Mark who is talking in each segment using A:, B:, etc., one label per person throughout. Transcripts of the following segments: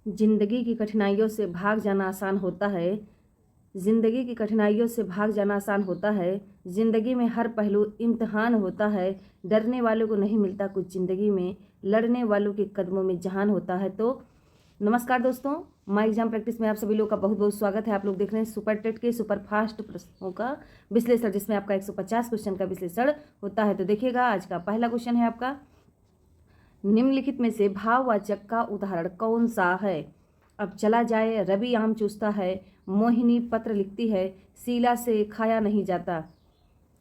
A: जिंदगी की कठिनाइयों से भाग जाना आसान होता है। जिंदगी की कठिनाइयों से भाग जाना आसान होता है। जिंदगी में हर पहलू इम्तिहान होता है। डरने वालों को नहीं मिलता कुछ जिंदगी में, लड़ने वालों के कदमों में जहान होता है। तो नमस्कार दोस्तों, माई एग्जाम प्रैक्टिस में आप सभी लोग का बहुत बहुत स्वागत है। आप लोग देख रहे हैं सुपर टेट के सुपर फास्ट प्रश्नों का विश्लेषण, जिसमें आपका 150 क्वेश्चन का विश्लेषण होता है। तो देखिएगा, आज का पहला क्वेश्चन है आपका, निम्नलिखित में से भाववाचक का उदाहरण कौन सा है। अब चला जाए, रवि आम चूसता है, मोहिनी पत्र लिखती है, शीला से खाया नहीं जाता।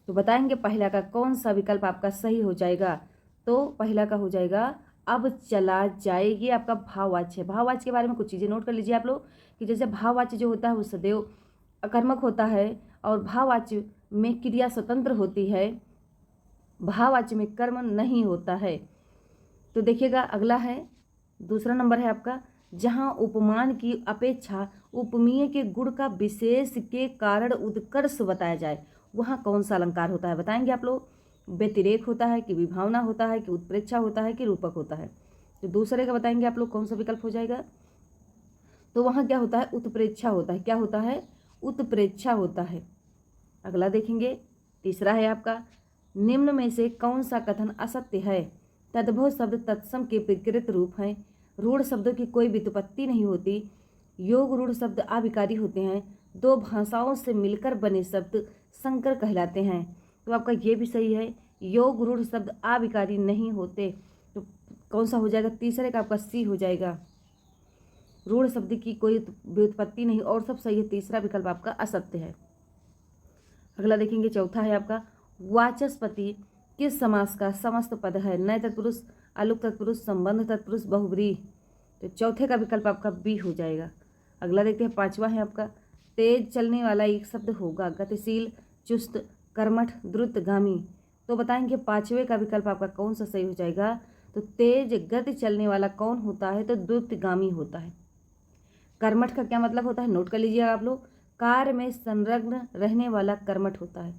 A: तो बताएंगे पहला का कौन सा विकल्प आपका सही हो जाएगा। तो पहला का हो जाएगा अब चला जाए। ये आपका भाववाच्य है। भाववाच्य के बारे में कुछ चीज़ें नोट कर लीजिए आप लोग कि जैसे भाववाच्य जो होता है वो सदैव अकर्मक होता है और भाववाच्य में क्रिया स्वतंत्र होती है, भाववाच्य में कर्म नहीं होता है। तो देखिएगा, अगला है, दूसरा नंबर है आपका, जहाँ उपमान की अपेक्षा उपमीय के गुण का विशेष के कारण उत्कर्ष बताया जाए, वहाँ कौन सा अलंकार होता है। बताएंगे आप लोग, व्यतिरेक होता है कि विभावना होता है कि उत्प्रेक्षा होता है कि रूपक होता है। तो दूसरे का बताएंगे आप लोग कौन सा विकल्प हो जाएगा। तो वहाँ क्या होता है, उत्प्रेक्षा होता है। क्या होता है, उत्प्रेक्षा होता है। अगला देखेंगे, तीसरा है आपका, निम्न में से कौन सा कथन असत्य है। तद्भव शब्द तत्सम के विकृत रूप हैं। रूढ़ शब्दों की कोई व्युत्पत्ति नहीं होती। योग रूढ़ शब्द अविकारी होते हैं। दो भाषाओं से मिलकर बने शब्द संकर कहलाते हैं। तो आपका ये भी सही है, योग रूढ़ शब्द अविकारी नहीं होते। तो कौन सा हो जाएगा, तीसरे का आपका सी हो जाएगा। रूढ़ शब्द की कोई व्युत्पत्ति नहीं, और सब सही है, तीसरा विकल्प आपका असत्य है। अगला देखेंगे, चौथा है आपका, वाचस्पति किस समास का समस्त पद है। नए तत्पुरुष, अलुक तत्पुरुष, संबंध तत्पुरुष, बहुब्रीहि। तो चौथे का विकल्प आपका बी हो जाएगा। अगला देखते हैं, पांचवा है आपका, तेज चलने वाला एक शब्द होगा, गतिशील, चुस्त, कर्मठ, द्रुतगामी। तो बताएंगे पांचवे का विकल्प आपका कौन सा सही हो जाएगा। तो तेज गति चलने वाला कौन होता है, तो द्रुतगामी होता है। कर्मठ का क्या मतलब होता है, नोट कर लीजिएगा आप लोग, कार्य में संलग्न रहने वाला कर्मठ होता है।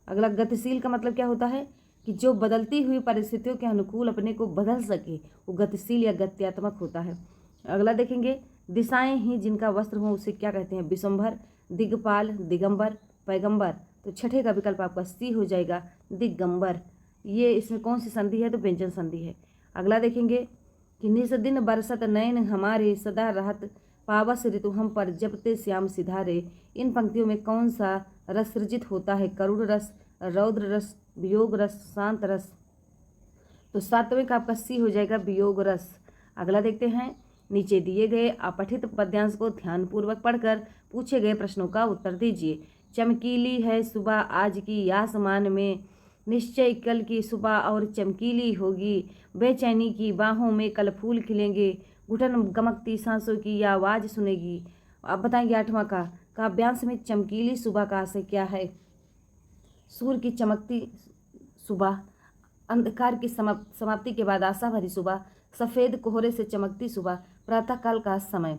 A: अगला, गतिशील का मतलब क्या होता है कि जो बदलती हुई परिस्थितियों के अनुकूल अपने को बदल सके, वो गतिशील या गत्यात्मक होता है। अगला देखेंगे, दिशाएं ही जिनका वस्त्र हो उसे क्या कहते हैं। विशंभर, दिग्पाल, दिगंबर, पैगंबर। तो छठे का विकल्प आपका सी हो जाएगा, दिगंबर। ये इसमें कौन सी संधि है, तो व्यंजन संधि है। अगला देखेंगे कि निज दिन बरसत नयन हमारे, सदा रहत पावस ऋतु हम पर, जपते श्याम सिधारे। इन पंक्तियों में कौन सा रस सृजित होता है। करुण रस, रौद्र रस, वियोग रस, शांत रस। तो सातवें का आपका सी हो जाएगा, वियोग रस। अगला देखते हैं, नीचे दिए गए अपठित पद्यांश को ध्यानपूर्वक पढ़कर पूछे गए प्रश्नों का उत्तर दीजिए। चमकीली है सुबह आज की आसमान में, निश्चय कल की सुबह और चमकीली होगी। बेचैनी की बाहों में कल फूल खिलेंगे, घुटन गमकती सांसों की आवाज़ सुनेगी। अब बताएंगे आठवां का, काव्यांश में चमकीली सुबह का आशय क्या है। सूर्य की चमकती सुबह, अंधकार की समाप्ति के बाद आशा भरी सुबह, सफ़ेद कोहरे से चमकती सुबह, प्रातःकाल का समय।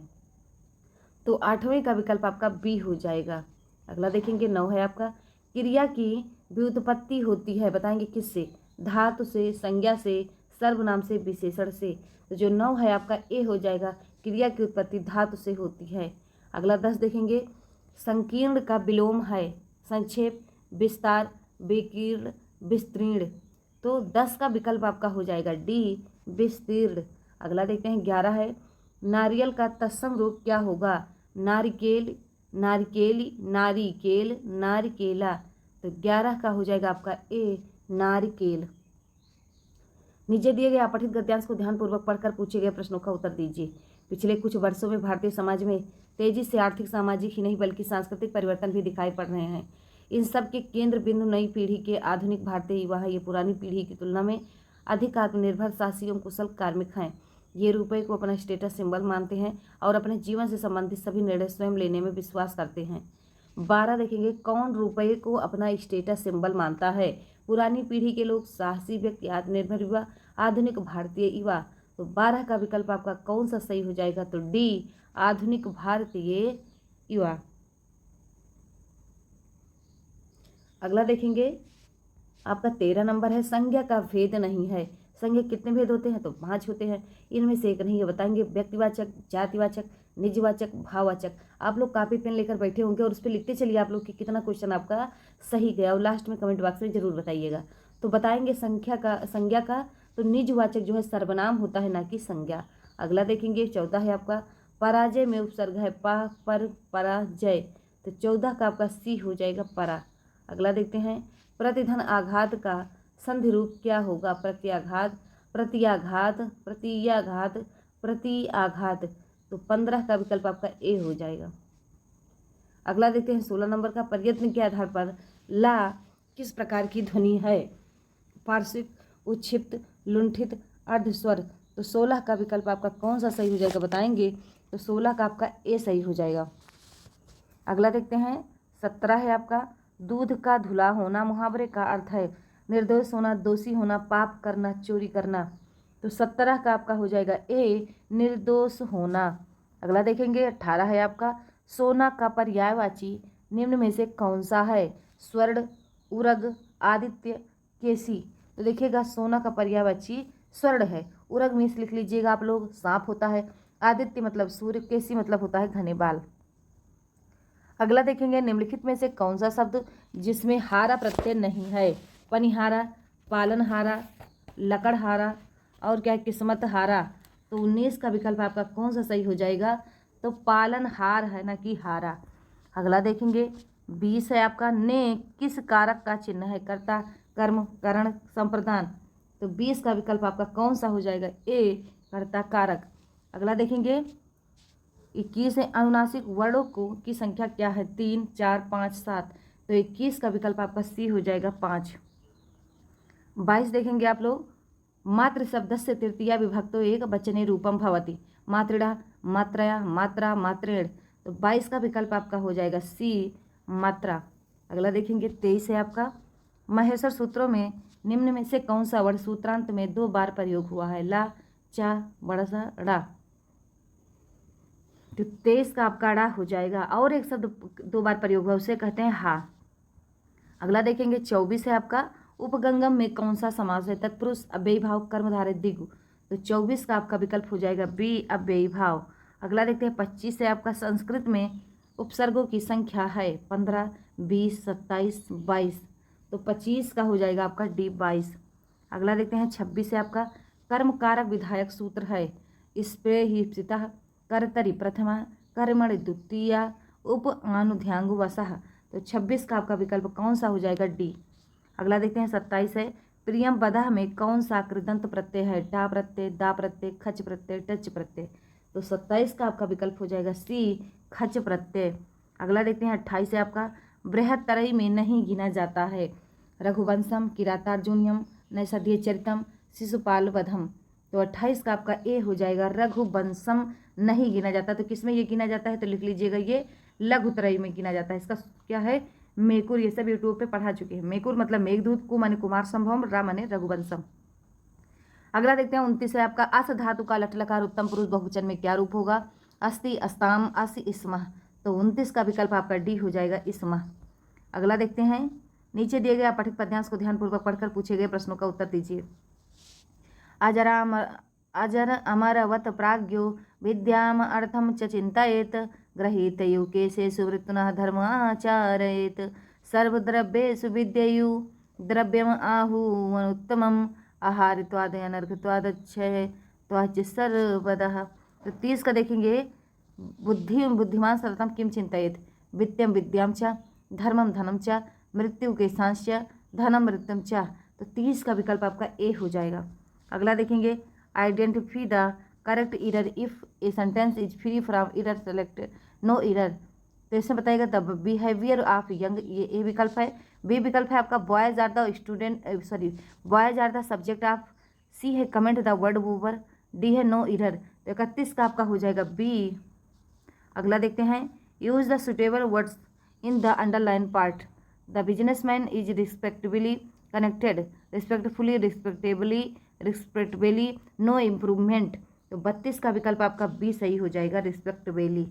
A: तो आठवें का विकल्प आपका बी हो जाएगा। अगला देखेंगे, 9 है आपका, क्रिया की व्युत्पत्ति होती है। बताएंगे किससे, धातु से, संज्ञा से, सर्वनाम से, विशेषण से। तो जो 9 है आपका ए हो जाएगा, क्रिया की उत्पत्ति धातु से होती है। अगला 10 देखेंगे, संकीर्ण का विलोम है, संक्षेप, विस्तार, विकीर्ण, विस्तीर्ण। तो 10 का विकल्प आपका हो जाएगा डी, विस्तीर्ण। अगला देखते हैं, 11 है, नारियल का तत्सम रूप क्या होगा। नारिकेल, नारिकेली, नारिकेल, नारिकेला। तो 11 का हो जाएगा आपका ए, नारिकेल। नीचे दिए गए अपठित गद्यांश को ध्यानपूर्वक पढ़कर पूछे गए प्रश्नों का उत्तर दीजिए। पिछले कुछ वर्षों में भारतीय समाज में तेजी से आर्थिक, सामाजिक ही नहीं बल्कि सांस्कृतिक परिवर्तन भी दिखाई पड़ रहे हैं। इन सब के केंद्र बिंदु नई पीढ़ी के आधुनिक भारतीय युवा है। ये पुरानी पीढ़ी की तुलना में अधिक आत्मनिर्भर, साहसी एवं कुशल कार्मिक हैं। ये रुपये को अपना स्टेटस सिंबल मानते हैं और अपने जीवन से संबंधित सभी निर्णय स्वयं लेने में विश्वास करते हैं। 12 देखेंगे, कौन रुपये को अपना स्टेटस सिंबल मानता है। पुरानी पीढ़ी के लोग, साहसी व्यक्ति, आत्मनिर्भर युवा, आधुनिक भारतीय युवा। तो 12 का विकल्प आपका कौन सा सही हो जाएगा, तो डी, आधुनिक भारतीय युवा। अगला देखेंगे, आपका 13 नंबर है, संज्ञा का भेद नहीं है, संज्ञक कितने भेद होते हैं? तो 5 होते हैं। इनमें से एक नहीं है, बताएंगे। व्यक्तिवाचक, जातिवाचक, निजवाचक, भाववाचक। आप लोग कापी पेन लेकर बैठे होंगे और उस पर लिखते चलिए आप लोग कि कितना क्वेश्चन आपका सही गया, और लास्ट में कमेंट बॉक्स में जरूर बताइएगा। तो बताएंगे संज्ञा का तो निजवाचक जो है सर्वनाम होता है, ना कि संज्ञा। अगला देखेंगे 14 है आपका, पराजय में उपसर्ग है पा, पर, पराजय, तो 14 का आपका सी हो जाएगा परा। अगला देखते हैं, प्रतिधन आघात का संधि रूप क्या होगा? प्रत्याघात, प्रतियाघात, प्रतियाघात, प्रतिआघात, तो 15 का विकल्प आपका ए हो जाएगा। अगला देखते हैं 16 नंबर का, प्रयत्न के आधार पर ला किस प्रकार की ध्वनि है? पार्श्विक, उच्छिप्त, लुंठित, अर्धस्वर, तो 16 का विकल्प आपका कौन सा सही हो जाएगा? बताएंगे। तो 16 का आपका ए सही हो जाएगा। अगला देखते हैं 17 है आपका, दूध का धुला होना। मुहावरे का अर्थ है निर्दोष होना, दोषी होना, पाप करना, चोरी करना, तो 17 का आपका हो जाएगा ए, निर्दोष होना। अगला देखेंगे 18 है आपका, सोना का पर्यायवाची निम्न में से कौन सा है? स्वर्ण, उरग, आदित्य, केसी, तो देखिएगा सोना का पर्यायवाची स्वर्ण है। उरग में लिख लीजिएगा आप लोग, सांप होता है। आदित्य मतलब सूर्य, केसी मतलब होता है घने बाल। अगला देखेंगे, निम्नलिखित में से कौन सा शब्द जिसमें हारा प्रत्यय नहीं है? पनिहारा, पालनहारा, लकड़हारा और क्या किस्मत हारा, तो 19 का विकल्प आपका कौन सा सही हो जाएगा? तो पालनहार है, ना कि हारा। अगला देखेंगे 20 है आपका, ने किस कारक का चिन्ह है? कर्ता, कर्म, करण, संप्रदान, तो 20 का विकल्प आपका कौन सा हो जाएगा? ए, कर्ता कारक। अगला देखेंगे 21 है, अनुनासिक वर्णों की संख्या क्या है? 3, 4, 5, 7, तो 21 का विकल्प आपका सी हो जाएगा 5। 22 देखेंगे आप लोग, मातृ शब्द से तृतीया विभक्तो एक वचने रूपम भवति। मातृड़ा, मात्रया, मात्रा, मातृण, तो 22 का विकल्प आपका हो जाएगा सी, मात्रा। अगला देखेंगे 23 है आपका, महेश्वर सूत्रों में निम्न में से कौन सा वर्ण सूत्रांत में 2 बार प्रयोग हुआ है? ला, चा, बड़ा सा ड़ा, तो 23 का आपका ड़ा हो जाएगा। और एक शब्द 2 बार प्रयोग हुआ, उसे कहते हैं हा। अगला देखेंगे 24 है आपका, उपगंगम में कौन सा समास है? तत्पुरुष, अव्ययी भाव, कर्मधारय, द्विगु, तो 24 का आपका विकल्प हो जाएगा बी, अव्ययी भाव। अगला देखते हैं 25 है आपका, संस्कृत में उपसर्गों की संख्या है 15, 20, 27, 22, तो 25 का हो जाएगा आपका डी, 22। अगला देखते हैं 26 है आपका, कर्मकारक विधायक सूत्र है स्प्रे ही पिता, कर्तरि प्रथमा, कर्मणि द्वितीया, उप अनुध्यांगु वसः, तो 26 का आपका विकल्प कौन सा हो जाएगा? डी। अगला देखते हैं 27 है, प्रियम पदः में कौन सा कृदंत प्रत्यय है? डा प्रत्यय, दा प्रत्यय, खच प्रत्यय, टच प्रत्यय, तो 27 का आपका विकल्प हो जाएगा सी, खच प्रत्यय। अगला देखते हैं 28 है आपका, बृहत्तरई में नहीं गिना जाता है? रघुवंशम, किरातार्जुनियम, नैषधीय चरितम, शिशुपाल वधम, तो 28 का आपका ए हो जाएगा, रघुवंशम नहीं गिना जाता। तो किस में ये गिना जाता है? तो लिख लीजिएगा ये लघुत्रयी में गिना जाता है। इसका क्या है? मेकुर, ये सब यूट्यूब पे पढ़ा चुके हैं। मेकुर मतलब मेघदूत, कु माने कुमार संभवम, रा माने रघुवंशम। अगला देखते हैं 29 है आपका, अस धातु का लट्लकार उत्तम पुरुष बहुवचन में क्या रूप होगा? अस्ति, अस्ताम, असि, इस्मः, तो 29 का विकल्प आपका डी हो जाएगा, इस्मः। अगला देखते हैं, नीचे दिए गए पठित पद्यांश को ध्यानपूर्वक पढ़कर पूछे गए प्रश्नों का उत्तर दीजिए। अजर अमरवत प्राज्ञो विद्याम अर्थम च चिंतयेत, गृहीत युकेशे सुवृत्तनः धर्म आचरेत, सर्वद्रव्येषु विद्ययु द्रव्यम आहुवनुत्तमम्, आहारित्वाद अनर्घत्वादच्छय सर्वदः, तो 30 का देखेंगे, बुद्धिमान सरलतम किम चिंतयेत, वित्तम विद्याम च, धर्मम धनम च, मृत्यु के सांस धनम मृत्युम च, तो 30 का विकल्प आपका ए हो जाएगा। अगला देखेंगे, identify the correct error if a sentence is free from error, select no error, तो इसमें बताएगा द बिहेवियर ऑफ यंग, ये ए विकल्प है। बी विकल्प है आपका, boys are the student, sorry boys are the subject of. C है comment the word wooer. D है नो एरर, तो 31 का आपका हो जाएगा बी। अगला देखते हैं, use the suitable words in the underline part. The businessman is respectably connected, respectfully, respectably, no improvement, तो 32 का विकल्प आपका बी सही हो जाएगा, रिस्पेक्टेबली।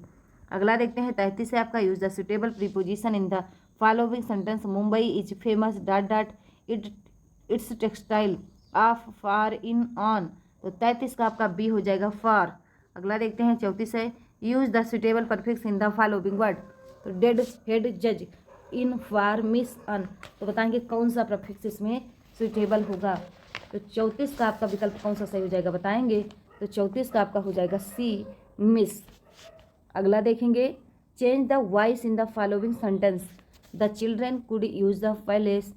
A: अगला देखते हैं 33 है आपका, use the suitable preposition in the following sentence. Mumbai is famous dot dot it's textile of, far, in, on. तो 33 का आपका बी हो जाएगा फार। अगला देखते हैं 34 है, use the suitable prefix in the following word. तो डेड, हेड, जज, इन, फार, मिस, अन। तो बताएंगे कौन सा प्रफिक्स इसमें सुटेबल होगा। तो 34 का आपका विकल्प कौन सा सही हो जाएगा बताएंगे। तो 34 का आपका हो जाएगा सी, मिस। अगला देखेंगे, change the voice in the following sentence. The children could use the palace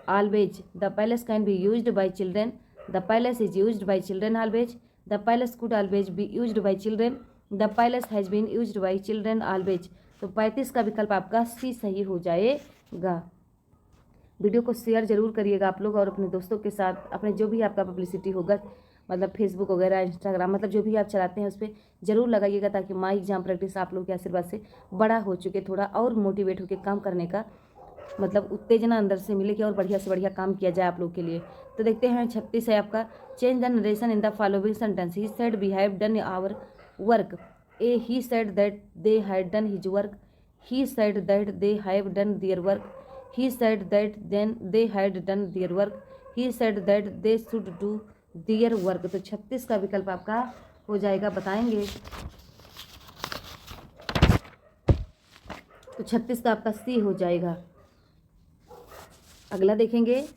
A: always. The palace can be used by children. The palace is used by children always. The palace could always be used by children. The palace has been used by children always. तो 35 का विकल्प आपका सी सही हो जाएगा। Video को share जरूर करिएगा आप लोग और अपने दोस्तों के साथ, अपने जो भी आपका पब्लिसिटी होगा, मतलब फेसबुक वगैरह, इंस्टाग्राम, मतलब जो भी आप चलाते हैं उस पर जरूर लगाइएगा, ताकि माई एग्जाम प्रैक्टिस आप लोग के आशीर्वाद से बड़ा हो चुके, थोड़ा और मोटिवेट होकर काम करने का मतलब उत्तेजना अंदर से मिले कि और बढ़िया से बढ़िया काम किया जाए आप लोग के लिए। तो देखते हैं 36 है आपका, change the narration in the following sentence. He said we have done our work. A, he said that they had done his work. He said that they have done their work. He said that then they had done their work. He said that they should do their work. तो 36 का विकल्प आपका हो जाएगा बताएंगे। तो 36 का आपका सी हो जाएगा। अगला देखेंगे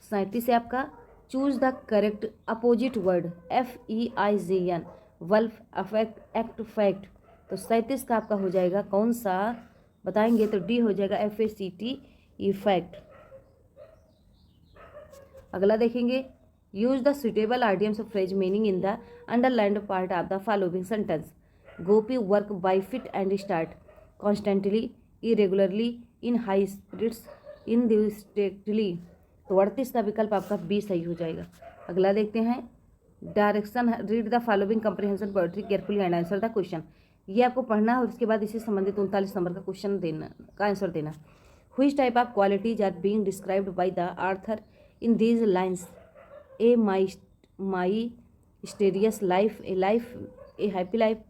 A: 37 है आपका, choose the correct opposite word. FEIGN, wolf, affect, act, fact. तो 37 का आपका हो जाएगा कौन सा बताएंगे। तो डी हो जाएगा FACT, इफेक्ट। अगला देखेंगे, use the suitable idioms of phrase meaning in the underlined part of the following sentence. Gopi work by fit and start, constantly, irregularly, in high spirits, in distractedly. तो 38 का विकल्प आपका बी सही हो जाएगा। अगला देखते हैं, direction, read the following comprehension poetry carefully and answer the question. ये आपको पढ़ना है और उसके बाद इससे संबंधित 39 नंबर का क्वेश्चन देना का आंसर देना। Which type of qualities are being described by the author in these lines. A, mysterious life, a life, a happy life,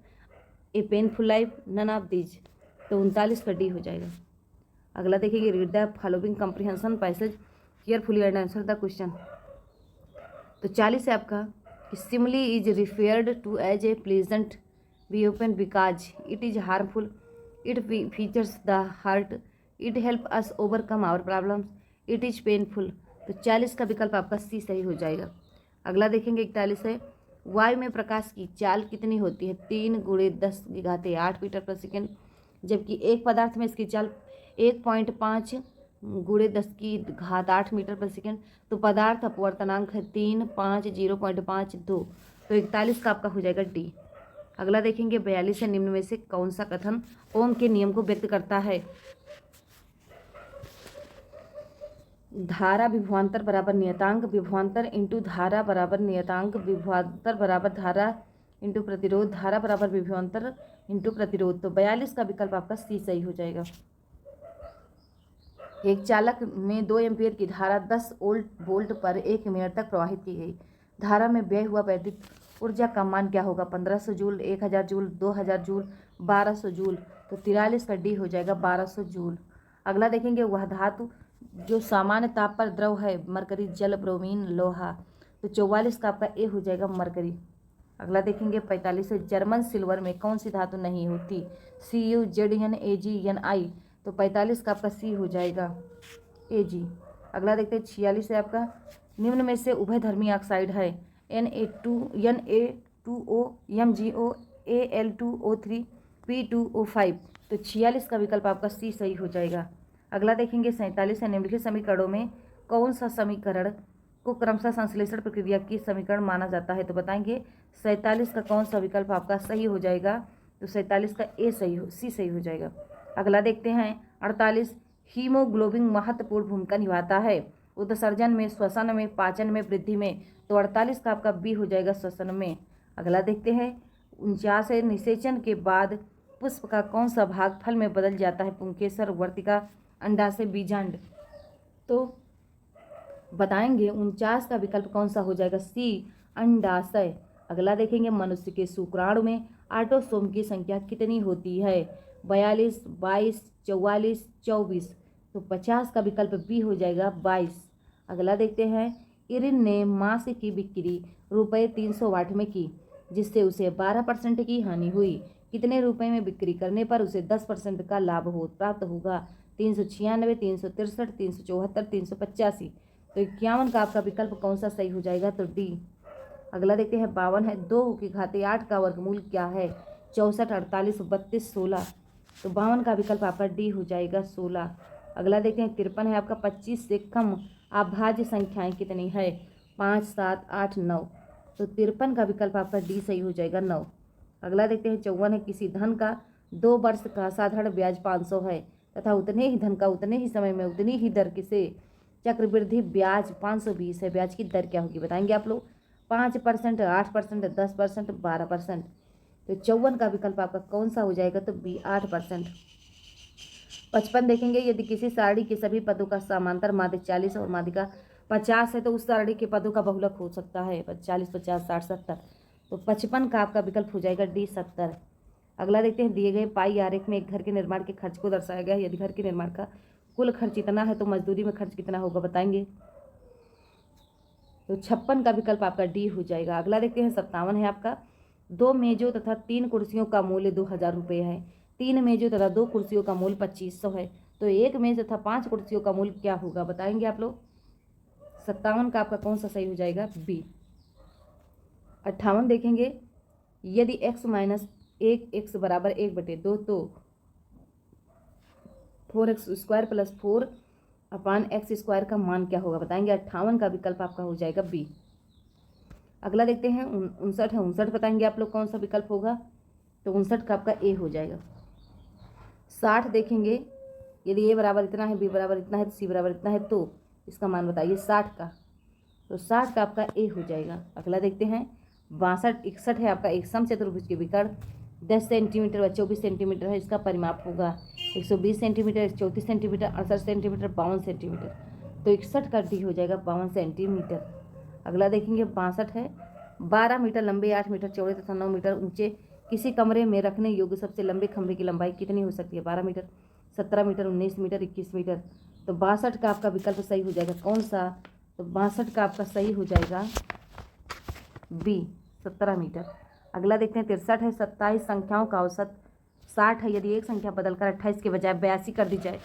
A: a painful life, none of these. तो 39 का D हो जाएगा। अगला देखिए, read the following comprehension passage carefully and answer the question. तो 40 है आपका, simile is referred to as a pleasant B open because it is harmful, it features the heart, it help us overcome our problems, it is painful. तो 40 का विकल्प आपका सी सही हो जाएगा। अगला देखेंगे 41 है, वायु में प्रकाश की चाल कितनी होती है। 3 × 10⁸ मीटर पर सेकेंड, जबकि एक पदार्थ में इसकी चाल 1.5 × 10⁸ मीटर पर सेकेंड। तो पदार्थ अपवर्तनांक है 3, 5, 0.52। तो 41 का आपका हो जाएगा डी। अगला देखेंगे 42 है, निम्न में से कौन सा कथन ओम के नियम को व्यक्त करता है। धारा विभवांतर बराबर नियतांक, विभवांतर इंटू धारा बराबर नियतांक, विभवांतर बराबर धारा इंटू प्रतिरोध, धारा बराबर विभवांतर इंटू प्रतिरोध। तो 42 का विकल्प आपका सी सही हो जाएगा। एक चालक में 2 एम्पीयर की धारा 10 वोल्ट पर 1 मिनट तक प्रवाहित की गई। धारा में व्यय हुआ वैद्युत ऊर्जा का मान क्या होगा। 1500 जूल, 1000 जूल, 2000 जूल, 1200 जूल। तो 43 का डी हो जाएगा 1200 जूल। अगला देखेंगे, वह धातु जो सामान्य ताप पर द्रव है। मरकरी, जल, ब्रोमीन, लोहा। तो 44 का आपका ए हो जाएगा मरकरी। अगला देखेंगे 45 है, जर्मन सिल्वर में कौन सी धातु नहीं होती। Cu, Zn, Ag, Ni। तो 45 का आपका सी हो जाएगा Ag। अगला देखते हैं 46 है आपका, निम्न में से उभयधर्मी ऑक्साइड है। Na2O, MgO, Al2O3, P2O5। तो 46 का विकल्प आपका सी सही हो जाएगा। अगला देखेंगे 47 है, निम्नलिखित समीकरणों में कौन सा समीकरण को क्रमशः संश्लेषण प्रक्रिया की समीकरण माना जाता है। तो बताएंगे 47 का कौन सा विकल्प आपका सही हो जाएगा। तो 47 का सी सही हो जाएगा। अगला देखते हैं 48, हीमोग्लोबिन महत्वपूर्ण भूमिका निभाता है उत्सर्जन में, श्वसन में, पाचन में, वृद्धि में। तो 48 का आपका बी हो जाएगा श्वसन में। अगला देखते हैं 49 है, निषेचन के बाद पुष्प का कौन सा भाग फल में बदल जाता है। पुंकेसर, वर्तिका, अंडाशय, बीजांड। तो बताएंगे 49 का विकल्प कौन सा हो जाएगा। सी, अंडाशय। अगला देखेंगे, मनुष्य के शुक्राणु में ऑटोसोम की संख्या कितनी होती है। 42, 22, 44, 24। तो 50 का विकल्प बी हो जाएगा 22। अगला देखते हैं इरिन ने मास की बिक्री ₹300 में की, जिससे उसे 12% की हानि हुई। कितने रुपए में बिक्री करने पर उसे 10% का लाभ प्राप्त होगा? 396, 363, 374, 385। तो 51 का आपका विकल्प कौन सा सही हो जाएगा? तो डी। अगला देखते हैं 52 है। 2 की घाते 8 का वर्गमूल क्या है? 64, 48, 32, 16। तो 52 का विकल्प आपका डी हो जाएगा 16। अगला देखते हैं 53 है आपका। 25 से कम अभाज्य संख्याएं कितनी है? 5, 7, 8, 9। तो 53 का विकल्प आपका डी सही हो जाएगा 9। अगला देखते हैं 54 है। किसी धन का 2 वर्ष का साधारण ब्याज 500 है तथा उतने ही धन का उतने ही समय में उतनी ही दर से चक्रवृद्धि ब्याज 520 है। ब्याज की दर क्या होगी बताएंगे आप लोग? 5%, 8%, 10%, 12%। तो 54 का विकल्प आपका कौन सा हो जाएगा? तो बी 8%। 55 देखेंगे। यदि किसी सारणी के सभी पदों का समांतर माध्य 40 और माध्यिका 50 है तो उस सारणी के पदों का बहुलक हो सकता है 40, 50, 60, 70। तो 55 का आपका विकल्प हो जाएगा डी 70। अगला देखते हैं। दिए गए पाई आरेख में एक घर के निर्माण के खर्च को दर्शाया गया है। यदि घर के निर्माण का कुल खर्च इतना है तो मजदूरी में खर्च कितना होगा बताएंगे? तो 56 का विकल्प आपका डी हो जाएगा। अगला देखते हैं 57 है आपका। 2 मेजों तथा 3 कुर्सियों का मूल्य 2000 रुपये है। 3 मेजों तथा 2 कुर्सियों का मूल्य 2500 है। तो 1 मेज तथा 5 कुर्सियों का मूल्य क्या होगा बताएंगे आप लोग? 57 का आपका कौन सा सही हो जाएगा? बी। 58 देखेंगे। यदि x माइनस 1 बराबर 1/2 तो 4x² प्लस 4/x² का मान क्या होगा बताएंगे? 58 का विकल्प आपका हो जाएगा बी। अगला देखते हैं 59 है। 59 बताएंगे आप लोग कौन सा विकल्प होगा? तो 59 का आपका ए हो जाएगा। 60 देखेंगे। यदि ए बराबर इतना है, बी बराबर इतना है, तो सी बराबर इतना है तो इसका मान बताइए 60 का। तो 60 का आपका ए हो जाएगा। अगला देखते हैं 62। 61 है आपका। एक समचतुर्भुज के विकर्ण 10 सेंटीमीटर व 24 सेंटीमीटर है। इसका परिमाप होगा 120 सेंटीमीटर, 34 सेंटीमीटर, 68 सेंटीमीटर, 52 सेंटीमीटर। तो 61 का डी हो जाएगा 52 सेंटीमीटर। अगला देखेंगे 62 है। 12 मीटर लंबे, 8 मीटर चौड़े तथा 9 मीटर ऊंचे किसी कमरे में रखने योग्य सबसे लंबे खंभे की लंबाई कितनी हो सकती है? 12 मीटर, 17 मीटर, 19 मीटर, 21 मीटर। तो 62 का आपका विकल्प सही हो जाएगा कौन सा? तो 62 का आपका सही हो जाएगा बी 17 मीटर। अगला देखते हैं 63 है। 27 संख्याओं का औसत 60 है। यदि एक संख्या बदलकर 28 के बजाय 82 कर दी जाए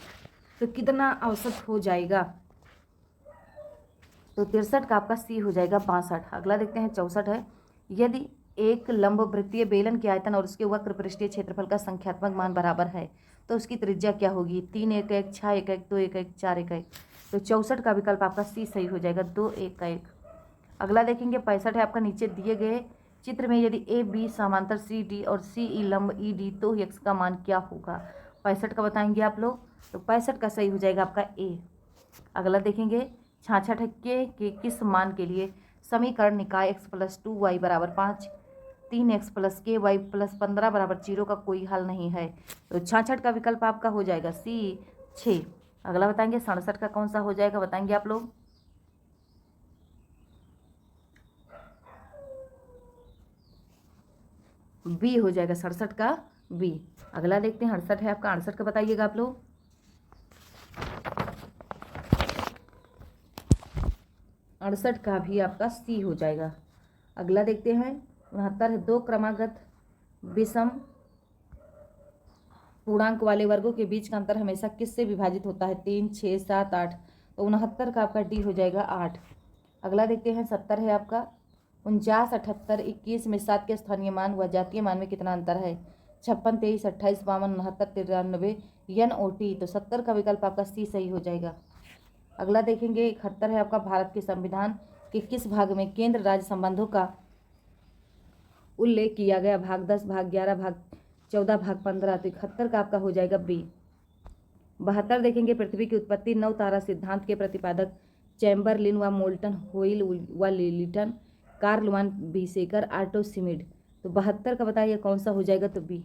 A: तो कितना औसत हो जाएगा? तो 63 का आपका सी हो जाएगा 62। अगला देखते हैं 64 है। यदि एक लंबवृत्तीय बेलन के आयतन और उसके वक्र पृष्ठीय क्षेत्रफल का संख्यात्मक मान बराबर है तो उसकी त्रिज्या क्या होगी? 3 1 1, 6 1 1, 2 1 1, 4 1 1। तो 64 का विकल्प आपका सी सही हो जाएगा 2 1 1। अगला देखेंगे 65 है आपका। नीचे दिए गए चित्र में यदि ए बी समांतर सी डी और सी ई लंब ई डी तो एक्स का मान क्या होगा? 65 का बताएंगे आप लोग। तो 65 का सही हो जाएगा आपका ए। अगला देखेंगे 66 है। के किस मान के लिए समीकरण निकाय x + 2y = 5, 3x + ky + 15 = 0 का कोई हल नहीं है। तो 66 का विकल्प आपका हो जाएगा सी 6। अगला बताएंगे 67 का कौन सा हो जाएगा बताएंगे आप लोग? बी हो जाएगा 67 का बी। अगला देखते हैं 68 है आपका। 68 का बताइएगा आप लोग। 68 का भी आपका सी हो जाएगा। अगला देखते हैं 69 है। 2 क्रमागत विषम पूर्णांक वाले वर्गों के बीच का अंतर हमेशा किससे विभाजित होता है? 3, 6, 7, 8। तो 69 का आपका डी हो जाएगा 8। अगला देखते हैं 70 है आपका। 49, 78, 21 में 7 के स्थानीय मान व जातीय मान में कितना अंतर है? 56, 23, 28, 52, 69, 93 NOT। तो 70 का विकल्प आपका सी सही हो जाएगा। अगला देखेंगे 71 है आपका। भारत के संविधान के किस भाग में केंद्र राज्य संबंधों का उल्लेख किया गया? भाग 10, भाग 11, भाग 14, भाग 15। तो 71 का आपका हो जाएगा बी। 72 देखेंगे। पृथ्वी की उत्पत्ति 9 तारा सिद्धांत के प्रतिपादक चैम्बरलिन व मोल्टन, होइल व लिलिटन, कार्ल वान बीसेकर, आर्टोसिमिड। तो 72 का बताइए कौन सा हो जाएगा? तो बी।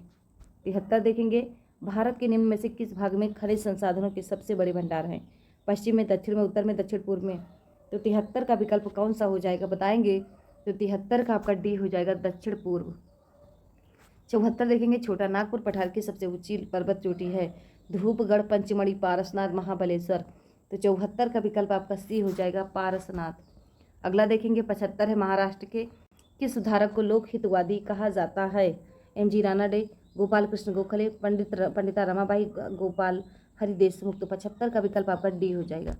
A: 73 देखेंगे। भारत के निम्न में से किस भाग में खनिज संसाधनों के सबसे बड़े भंडार हैं? पश्चिम में, दक्षिण में, उत्तर में, दक्षिण पूर्व में। तो 73 का विकल्प कौन सा हो जाएगा बताएंगे? तो 73 का आपका डी हो जाएगा दक्षिण पूर्व। 74 देखेंगे। छोटा नागपुर पठार की सबसे ऊंची पर्वत चोटी है? धूपगढ़, पंचमढ़ी, पारसनाथ, महाबलेश्वर। तो 74 का विकल्प आपका सी हो जाएगा पारसनाथ। अगला देखेंगे 75 है महाराष्ट्र के किस सुधारक को लोक हितवादी कहा जाता है? एम.जी. रानाडे, गोपाल कृष्ण गोखले, पंडिता रमाबाई, गोपाल हरि देशमुख। तो 75 का विकल्प आपका डी हो जाएगा।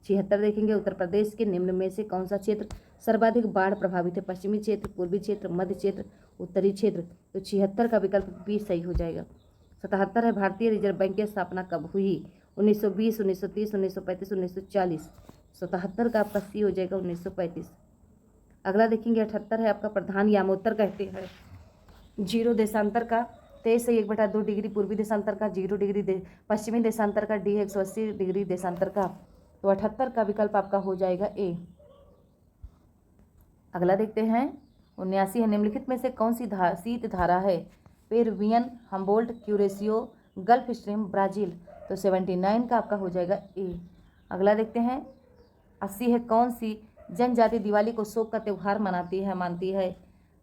A: 76 देखेंगे उत्तर प्रदेश के निम्न में से कौन सा क्षेत्र सर्वाधिक बाढ़ प्रभावित है? पश्चिमी क्षेत्र, पूर्वी क्षेत्र, मध्य क्षेत्र, उत्तरी क्षेत्र। तो 76 का विकल्प बी सही हो जाएगा। 77 है भारतीय रिजर्व बैंक की स्थापना कब हुई? 1920, 1930, 1935, 1940। 77 का आपका सी हो जाएगा 1935। अगला देखेंगे 78 है आपका प्रधान यामोत्तर कहते हैं 0 देशांतर का 23 से 1/2 डिग्री पूर्वी देशांतर का 0 डिग्री पश्चिमी देशांतर का डी 180 डिग्री देशांतर का। तो 78 का विकल्प आपका हो जाएगा ए। अगला देखते हैं 79 है निम्नलिखित में से कौन सी शीत धारा है? Peruvian, Humboldt, Kuroshio, Gulf Stream, Brazil. तो 79 का आपका हो जाएगा ए। अगला देखते हैं 80 है कौन सी जनजाति दिवाली को शोक का त्योहार मानती है?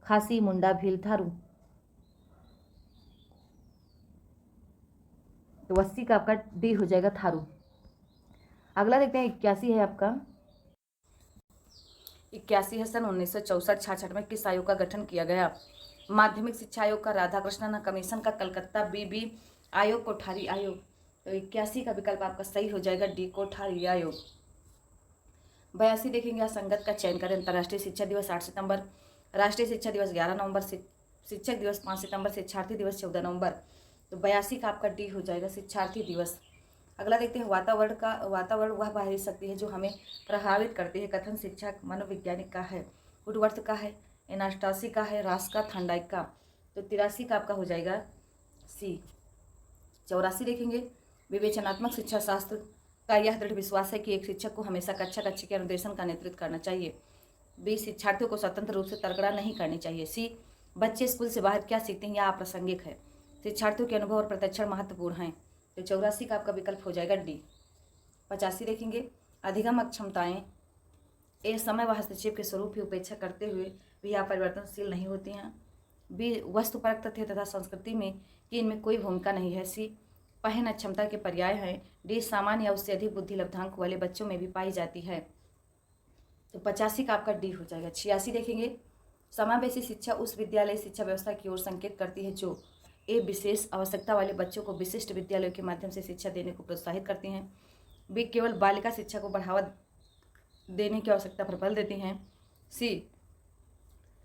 A: खासी, मुंडा, भील, थारू। तो 80 का आपका डी हो जाएगा थारू। अगला देखते हैं 81 है आपका 81 है सन 1964-66 में किस आयोग का गठन किया गया? माध्यमिक शिक्षा आयोग का, राधाकृष्णन कमीशन का, कलकत्ता बीबी आयोग, कोठारी आयोग। तो 81 का विकल्प आपका सही हो जाएगा डी कोठारी आयोग। 82 देखेंगे असंगत का चयन करें। अंतर्राष्ट्रीय शिक्षा दिवस 8 सितंबर, राष्ट्रीय शिक्षा दिवस 11 नवंबर, शिक्षक दिवस 5 सितंबर, शिक्षार्थी दिवस 14 नवंबर। तो 82 का आपका डी हो जाएगा शिक्षार्थी दिवस। अगला देखते हैं वातावरण वह बाहरी शक्ति है जो हमें प्रभावित करती है। कथन शिक्षक मनोवैज्ञानिक का है, वुडवर्थ का है, एनास्टासी का है, रास का, थर्नडाइक का। तो 83 का आपका हो जाएगा सी। 84 देखेंगे विवेचनात्मक शिक्षा शास्त्र का यह दृढ़ विश्वास है कि एक शिक्षक को हमेशा कक्षा के अनुदेशन का नेतृत्व करना चाहिए। बी शिक्षार्थियों को स्वतंत्र रूप से तर्कड़ा नहीं करनी चाहिए। सी बच्चे स्कूल से बाहर क्या सीखते हैं यह अप्रासंगिक है। शिक्षार्थियों के अनुभव और प्रशिक्षण महत्वपूर्ण हैं। तो 84 का आपका विकल्प हो जाएगा डी। 85 देखेंगे अधिगम अक्षमताएं ए समय व हस्तक्षेप के स्वरूप की उपेक्षा करते हुए भी अपरिवर्तनशील नहीं होती हैं। बी वस्तुपरक तथ्य तथा संस्कृति में कि इनमें कोई भूमिका नहीं है। सी पहन अक्षमता के पर्याय हैं। डी सामान्य या उससे अधिक बुद्धि लब्धांक वाले बच्चों में भी पाई जाती है। तो 85 का आपका डी हो जाएगा। 86 देखेंगे समावेशी शिक्षा उस विद्यालय शिक्षा व्यवस्था की ओर संकेत करती है जो ए विशेष आवश्यकता वाले बच्चों को विशिष्ट विद्यालयों के माध्यम से शिक्षा देने को प्रोत्साहित करती हैं। बी केवल बालिका शिक्षा को बढ़ावा देने की आवश्यकता पर बल देती हैं। सी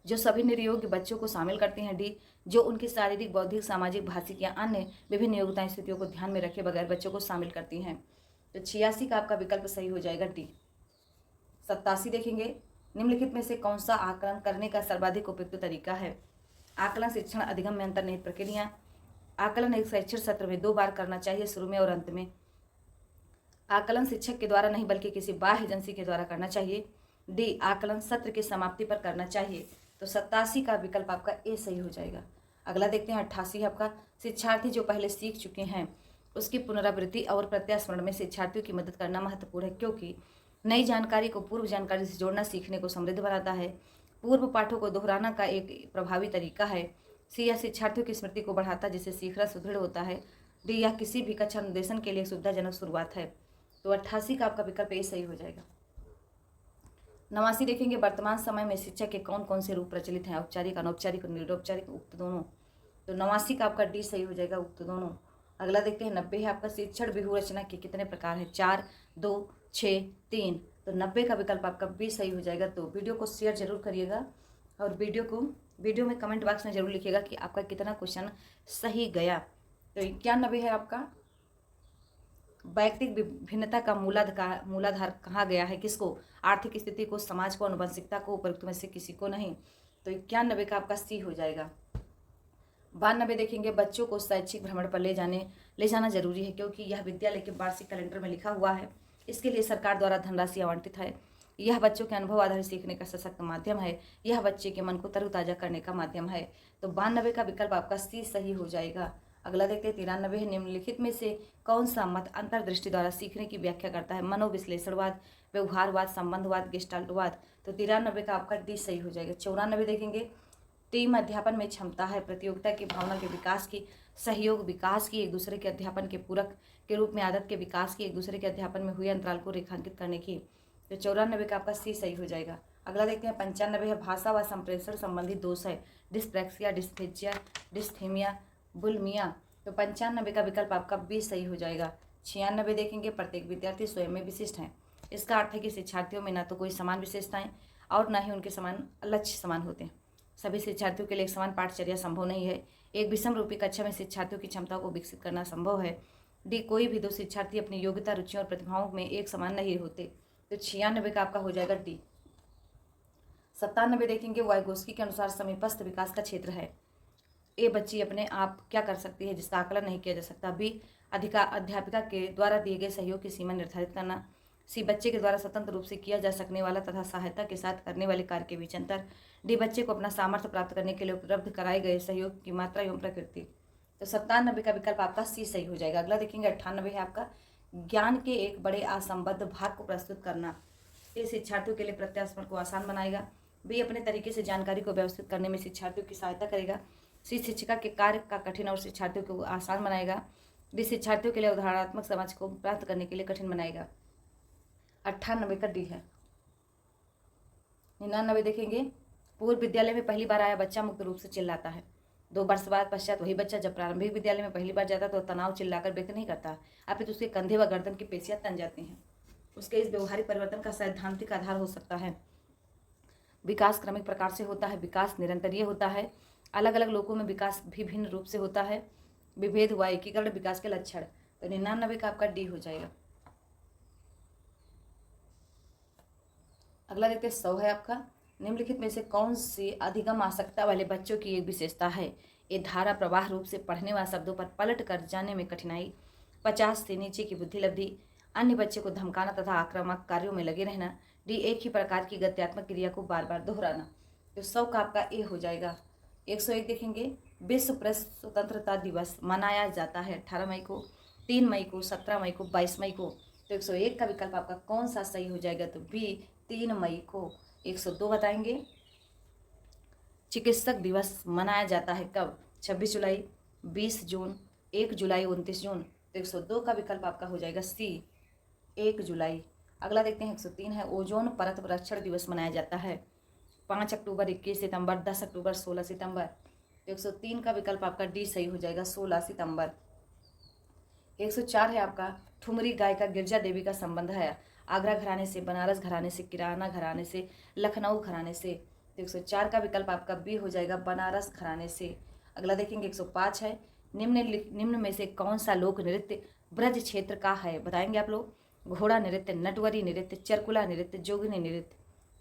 A: जो सभी निर्योग्य बच्चों को शामिल करती हैं। डी जो उनकी शारीरिक, बौद्धिक, सामाजिक, भाषिक या अन्य विभिन्न योग्यता स्थितियों को ध्यान में रखे बगैर बच्चों को शामिल करती हैं। तो 86 का आपका विकल्प सही हो जाएगा डी। 87 देखेंगे निम्नलिखित में से कौन सा आकलन करने का सर्वाधिक उपयुक्त तरीका है? आकलन शिक्षण अधिगम में अंतर्निहित प्रक्रिया। आकलन एक शैक्षिक सत्र में 2 बार करना चाहिए, शुरू में और अंत में। आकलन शिक्षक के द्वारा नहीं बल्कि किसी बाह्य एजेंसी के द्वारा करना चाहिए। डी आकलन सत्र की समाप्ति पर करना चाहिए। तो 87 का विकल्प आपका ए सही हो जाएगा। अगला देखते हैं 88 है आपका शिक्षार्थी जो पहले सीख चुके हैं उसकी पुनरावृत्ति और प्रत्यास्मरण में शिक्षार्थियों की मदद करना महत्वपूर्ण है क्योंकि नई जानकारी को पूर्व जानकारी से जोड़ना सीखने को समृद्ध बनाता है। पूर्व पाठों को दोहराना का एक प्रभावी तरीका है। सी यह शिक्षार्थियों की स्मृति को बढ़ाता है जिससे सीखना सुदृढ़ होता है। डी यह किसी भी कक्षा निर्देशन के लिए सुविधाजनक शुरुआत है। तो 88 का आपका विकल्प ए सही हो जाएगा। 89 देखेंगे वर्तमान समय में शिक्षा के कौन कौन से रूप प्रचलित हैं? औपचारिक, अनौपचारिक और निरौपचारिक, उक्त दोनों। तो 89 का आपका डी सही हो जाएगा, उक्त दोनों। अगला देखते हैं 90 है आपका शिक्षण व्यूह रचना के कितने प्रकार हैं? 4, 2, 6, 3। तो 90 का विकल्प आपका बी सही हो जाएगा। तो वीडियो को शेयर जरूर करिएगा और वीडियो में कमेंट बॉक्स में जरूर लिखिएगा कि आपका कितना क्वेश्चन सही गया। तो 91 है आपका वैयक्तिक विभिन्नता का मूलाधार कहा गया है? किसको? आर्थिक स्थिति को, समाज को, आनुवंशिकता को, उपरोक्त में से किसी को नहीं। तो 91 का आपका सी हो जाएगा। 92 देखेंगे बच्चों को शैक्षिक भ्रमण पर ले जाना जरूरी है क्योंकि यह विद्यालय के वार्षिक कैलेंडर में लिखा हुआ है। इसके लिए सरकार द्वारा धनराशि आवंटित है। यह बच्चों के अनुभव आधारित सीखने का सशक्त माध्यम है। यह बच्चे के मन को तरोताजा करने का माध्यम है। तो 92 का विकल्प आपका सी सही हो जाएगा। अगला देखते हैं 93 है निम्नलिखित में से कौन सा मत अंतर्दृष्टि द्वारा सीखने की व्याख्या करता है? मनोविश्लेषणवाद, व्यवहारवाद, संबंधवाद, गेस्टाल्टवाद। तो 93 का आपका डी सही हो जाएगा। 94 देखेंगे टीम अध्यापन में क्षमता है प्रतियोगिता की भावना के विकास की, सहयोग विकास की, एक दूसरे के अध्यापन के पूरक के रूप में आदत के विकास की, एक दूसरे के अध्यापन में हुए अंतराल को रेखांकित करने की। तो 94 का आपका सी सही हो जाएगा।
B: अगला देखते हैं 95 है भाषा व संप्रेषण संबंधी दोष है, डिस्प्रैक्सिया, डिस्फेजिया, डिस्थीमिया, बुलिमिया। तो 95 का विकल्प आपका बी सही हो जाएगा। 96 देखेंगे प्रत्येक विद्यार्थी स्वयं में विशिष्ट है। इसका अर्थ है कि शिक्षार्थियों में ना तो कोई समान विशेषताएं और ना ही उनके समान लक्ष्य समान होते हैं। सभी शिक्षार्थियों के लिए एक समान पाठचर्या संभव नहीं है। एक विषम रूपी कक्षा में शिक्षार्थियों की क्षमताओं को विकसित करना संभव है। डी कोई भी दो शिक्षार्थी अपनी योग्यता, रुचियों और प्रतिभाओं में एक समान नहीं होते। तो 96 का आपका हो जाएगा डी। 97 देखेंगे वाइगोस्की के अनुसार समीपस्थ विकास का क्षेत्र है। ए बच्ची अपने आप क्या कर सकती है जिसका आकलन नहीं किया जा सकता। बी अध्यापिका के द्वारा दिए गए सहयोग की सीमा निर्धारित करना। सी बच्चे के द्वारा स्वतंत्र रूप से किया जा सकने वाला तथा सहायता के साथ करने वाले कार्य के बीच अंतर। डी बच्चे को अपना सामर्थ्य प्राप्त करने के लिए उपलब्ध कराए गए सहयोग की मात्रा एवं प्रकृति। तो 97 का विकल्प आपका सी सही हो जाएगा। अगला देखेंगे 98 है आपका ज्ञान के एक बड़े असंबद्ध भाग को प्रस्तुत करना। ये शिक्षार्थियों के लिए प्रत्यास्मरण को आसान बनाएगा। बी अपने तरीके से जानकारी को व्यवस्थित करने में शिक्षार्थियों की सहायता करेगा। सी शिक्षिका के कार्य का कठिन और शिक्षार्थियों को आसान बनाएगा। डी शिक्षार्थियों के लिए उदाहरणात्मक समझ को प्राप्त करने के लिए कठिन बनाएगा। 98 का डी है। 99 देखेंगे पूर्व विद्यालय में पहली बार आया बच्चा मुक्त रूप से चिल्लाता है। 2 वर्ष बाद पश्चात वही बच्चा जब प्रारंभिक विद्यालय में पहली बार जाता तो तनाव चिल्लाकर व्यक्त नहीं करता, अपितु उसके कंधे व गर्दन की पेशियां तन जाती हैं। उसके इस व्यवहारिक परिवर्तन का सैद्धांतिक आधार हो सकता है। विकास क्रमिक प्रकार से होता है, विकास निरंतरीय होता है, अलग अलग लोगों में विकास भी भिन्न रूप से होता है, विभेद व एकीकरण विकास के लक्षण। तो 99 का आपका डी हो जाएगा। अगला देखते हैं 100 है आपका निम्नलिखित में से कौन सी अधिगम आसक्ता वाले बच्चों की एक विशेषता है। ये धारा प्रवाह रूप से पढ़ने वाले शब्दों पर पलट कर जाने में कठिनाई, 50 से नीचे की बुद्धि लब्धि, अन्य बच्चे को धमकाना तथा आक्रामक कार्यों में लगे रहना, डी एक ही प्रकार की गत्यात्मक क्रिया को बार बार दोहराना। तो 100 का आपका ए हो जाएगा। 101 देखेंगे विश्व प्रेस स्वतंत्रता दिवस मनाया जाता है 18 मई को, 3 मई को, 17 मई को, 22 मई को। तो 101 का विकल्प आपका कौन सा सही हो जाएगा। तो बी 3 मई को। 102 बताएंगे चिकित्सक दिवस मनाया जाता है कब, 26 जुलाई, 20 जून, 1 जुलाई, 29 जून। तो 102 का विकल्प आपका हो जाएगा सी 1 जुलाई। अगला देखते हैं 103 है ओजोन परत रक्षण दिवस मनाया जाता है 5 अक्टूबर, 21 सितंबर, 10 अक्टूबर, 16 सितंबर। तो 103 का विकल्प आपका डी सही हो जाएगा 16 सितंबर। 104 है आपका ठुमरी गायिका गिरजा देवी का संबंध है आगरा घराने से, बनारस घराने से, किराना घराने से, लखनऊ घराने से। तो 104 का विकल्प आपका बी हो जाएगा बनारस घराने से। अगला देखेंगे 105 है निम्न में से कौन सा लोक नृत्य ब्रज क्षेत्र का है, बताएंगे आप लोग। घोड़ा नृत्य, नटवरी नृत्य, चरकुला नृत्य, जोगिनी नृत्य।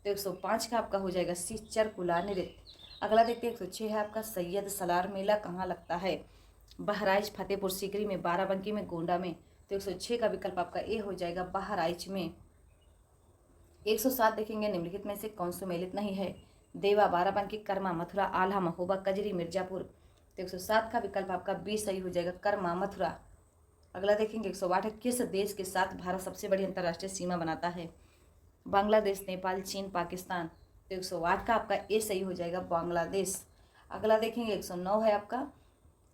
B: तो 105 का आपका हो जाएगा सी चरकुला नृत्य। अगला देखते हैं 106 है आपका सैयद सलार मेला कहाँ लगता है, बहराइच, फतेहपुर सीकरी में, बाराबंकी में, गोंडा में। तो 106 का विकल्प आपका ए हो जाएगा बहराइच में। 107 देखेंगे निम्नलिखित में से कौन सुमेलित नहीं है, देवा, बाराबंकी, कर्मा, मथुरा, आल्हा, महोबा, कजरी, मिर्जापुर। तो 107 का विकल्प आपका बी सही हो जाएगा कर्मा, मथुरा। अगला देखेंगे 108 है किस देश के साथ भारत सबसे बड़ी अंतर्राष्ट्रीय सीमा बनाता है, बांग्लादेश, नेपाल, चीन, पाकिस्तान। तो 108 का आपका ए सही हो जाएगा बांग्लादेश। अगला देखेंगे 109 है आपका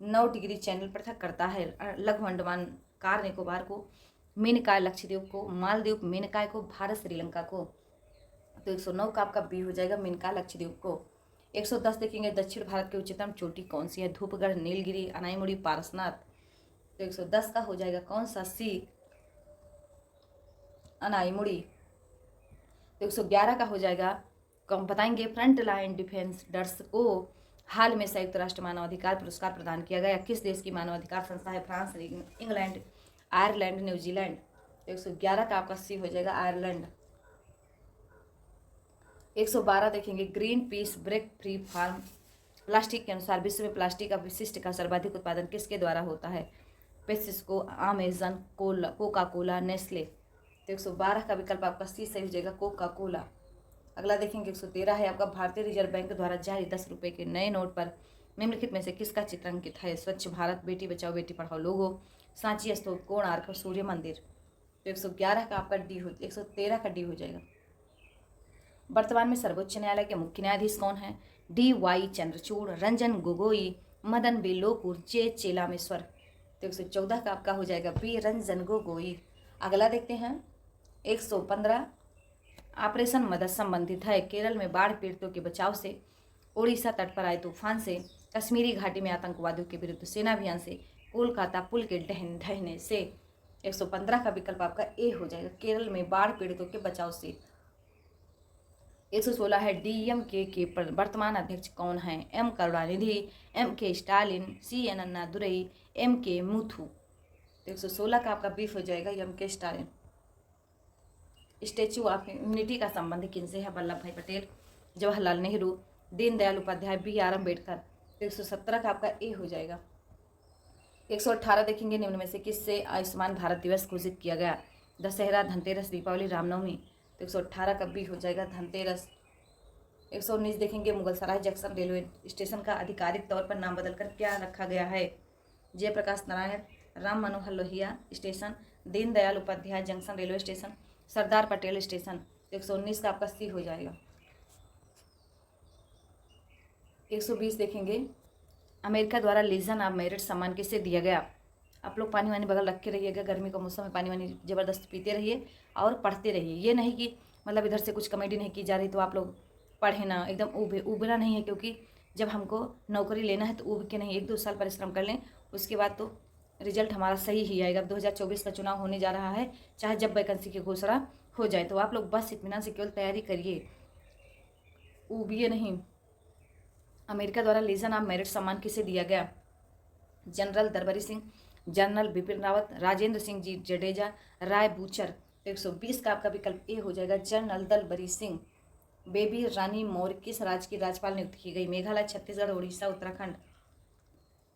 B: 9 डिग्री चैनल पृथक करता है लघु अंडमान कार निकोबार को, मेनकाय लक्षद्वीप को, मालदीव मेनकाय को, भारत श्रीलंका को। तो 109 का आपका बी हो जाएगा मेनकाय लक्षद्वीप को। 110 देखेंगे दक्षिण भारत की उच्चतम चोटी कौन सी है, धूपगढ़, नीलगिरी, अनाईमुड़ी, पारसनाथ। तो 110 का हो जाएगा कौन सा सी अनाईमुड़ी। तो 111 का हो जाएगा कौन बताएंगे फ्रंट लाइन डिफेंडर्स को हाल में संयुक्त राष्ट्र मानवाधिकार पुरस्कार प्रदान किया गया किस देश की मानवाधिकार संस्था है, फ्रांस, इंग्लैंड, आयरलैंड, न्यूजीलैंड। तो 111 का आपका सी हो जाएगा आयरलैंड। 112 देखेंगे Greenpeace break free from plastic के अनुसार विश्व में प्लास्टिक का विशिष्ट का सर्वाधिक उत्पादन किसके द्वारा होता है, PepsiCo, Amazon, Coca Cola, Nestle. तो 112 का विकल्प आपका सी सही हो जाएगा कोका कोला। अगला देखेंगे 113 है आपका भारतीय रिजर्व बैंक द्वारा जारी 10 रुपये के नए नोट पर निम्नलिखित में से किसका चित्र अंकित है, स्वच्छ भारत, बेटी बचाओ बेटी पढ़ाओ लोगो, सांची स्तूप, कोणार्क, सूर्य मंदिर। तो 111 का आपका डी हो 113 का डी हो जाएगा। वर्तमान में सर्वोच्च न्यायालय के मुख्य न्यायाधीश कौन है, D Y Chandrachud, Ranjan Gogoi, Madan B Lokur, J Chelameswar. तो 114 का आपका हो जाएगा बी रंजन गोगोई। अगला देखते हैं 115 ऑपरेशन मदद संबंधित है। केरल में बाढ़ पीड़ितों के बचाव से, ओडिशा तट पर आए तूफान से, कश्मीरी घाटी में आतंकवादियों के विरुद्ध सेना अभियान से, कोलकाता पुल के ढहने से। 115 का विकल्प आपका ए हो जाएगा, केरल में बाढ़ पीड़ितों के बचाव से। 116 है डीएमके के वर्तमान अध्यक्ष कौन है? M Karunanidhi, M K Stalin, C N Annadurai, M K Muthu. 116 का आपका बी हो जाएगा M K Stalin. Statue of unity का संबंध किनसे है? वल्लभ भाई पटेल, जवाहरलाल नेहरू, दीनदयाल उपाध्याय, बी आर अम्बेडकर। तो 117 का आपका ए हो जाएगा। 118 देखेंगे, निम्न में से किससे आयुष्मान भारत दिवस घोषित किया गया? दशहरा, धनतेरस, दीपावली, रामनवमी। तो 118 का बी हो जाएगा धनतेरस। 119 देखेंगे, मुगलसराय जंक्शन रेलवे स्टेशन का आधिकारिक तौर पर नाम बदलकर क्या रखा गया है? Jayaprakash Narayan, Ram Manohar Lohia station, Deendayal Upadhyay junction railway station, Sardar Patel station. 119 का आपका सी हो जाएगा। 120 देखेंगे, अमेरिका द्वारा लीजन ऑफ मेरिट सम्मान किसे दिया गया? आप लोग पानी वानी बगल रखे रहिएगा, गर्मी का मौसम में पानी वानी ज़बरदस्त पीते रहिए और पढ़ते रहिए। ये नहीं कि मतलब इधर से कुछ कमेडी नहीं की जा रही तो आप लोग पढ़े ना, एकदम उबना नहीं है, क्योंकि जब हमको नौकरी लेना है तो उब के नहीं, 1-2 साल परिश्रम कर लें, उसके बाद तो रिजल्ट हमारा सही ही आएगा। 2024 का चुनाव होने जा रहा है, चाहे जब वैकेंसी की घोषणा हो जाए, तो आप लोग बस इत्मीनान से केवल तैयारी करिए, उबिए नहीं। अमेरिका द्वारा लीजन ऑफ मेरिट सम्मान किसे दिया गया? जनरल दरबारी सिंह, जनरल बिपिन रावत, राजेंद्र सिंह जी जडेजा, राय बूचर। 120 का आपका विकल्प ए हो जाएगा, जनरल दलबरी सिंह। बेबी रानी मौर्य किस राज्य की राज्यपाल नियुक्त की गई? मेघालय, छत्तीसगढ़, उड़ीसा, उत्तराखंड।